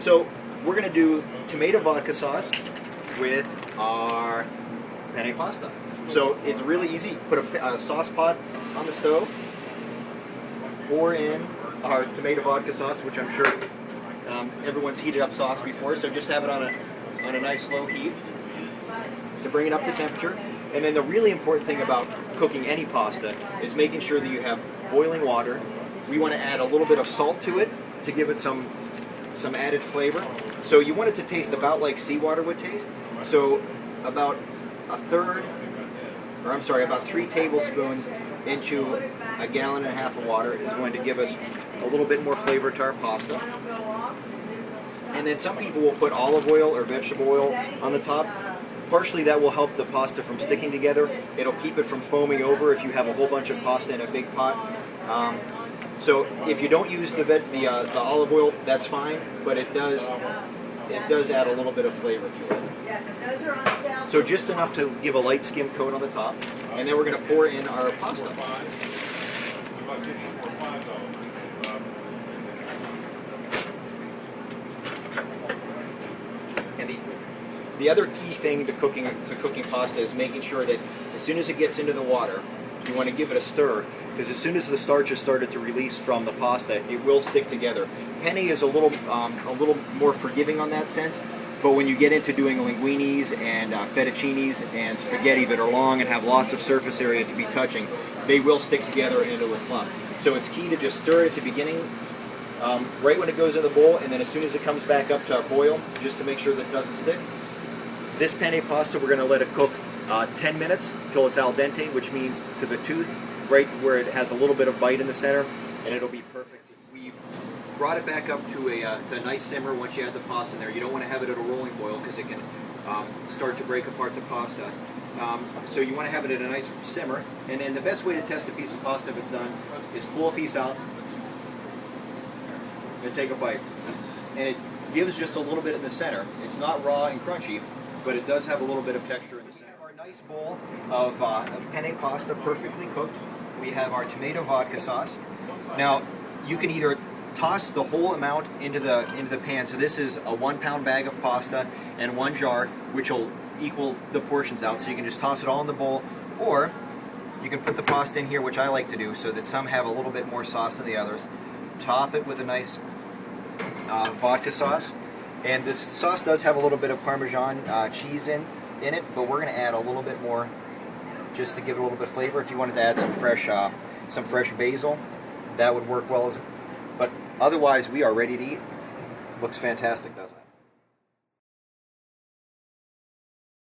So we're going to do tomato vodka sauce with our penne pasta. So it's really easy. Put a sauce pot on the stove, pour in our tomato vodka sauce, which I'm sure everyone's heated up sauce before, so just have it on a nice low heat to bring it up to temperature. And then the really important thing about cooking any pasta is making sure that you have boiling water. We want to add a little bit of salt to it to give it some added flavor. So you want it to taste about like seawater would taste. So about about 3 tablespoons into a gallon and a half of water is going to give us a little bit more flavor to our pasta. And then some people will put olive oil or vegetable oil on the top. Partially that will help the pasta from sticking together. It'll keep it from foaming over if you have a whole bunch of pasta in a big pot. So if you don't use the olive oil, that's fine, but it does add a little bit of flavor to it. So just enough to give a light skim coat on the top, and then we're going to pour in our pasta. And the other key thing to cooking pasta is making sure that as soon as it gets into the water, you want to give it a stir, because as soon as the starch has started to release from the pasta, it will stick together. Penne is a little more forgiving on that sense, but when you get into doing linguinis and fettuccinis and spaghetti that are long and have lots of surface area to be touching, they will stick together into a clump. So it's key to just stir it at the beginning, right when it goes in the bowl, and then as soon as it comes back up to a boil, just to make sure that it doesn't stick. This penne pasta, we're going to let it cook 10 minutes till it's al dente, which means to the tooth, right where it has a little bit of bite in the center, and it'll be perfect. We've brought it back up to a nice simmer once you add the pasta in there. You don't want to have it at a rolling boil because it can start to break apart the pasta. So you want to have it at a nice simmer, and then the best way to test a piece of pasta if it's done is pull a piece out and take a bite. And it gives just a little bit in the center. It's not raw and crunchy, but it does have a little bit of texture in the center. Our nice bowl of penne pasta, perfectly cooked. We have our tomato vodka sauce. Now, you can either toss the whole amount into the pan. So this is a 1 pound bag of pasta and 1 jar, which will equal the portions out. So you can just toss it all in the bowl, or you can put the pasta in here, which I like to do, so that some have a little bit more sauce than the others. Top it with a nice vodka sauce. And this sauce does have a little bit of Parmesan cheese in it, but we're going to add a little bit more just to give it a little bit of flavor. If you wanted to add some fresh basil, that would work well. But otherwise, we are ready to eat. Looks fantastic, doesn't it?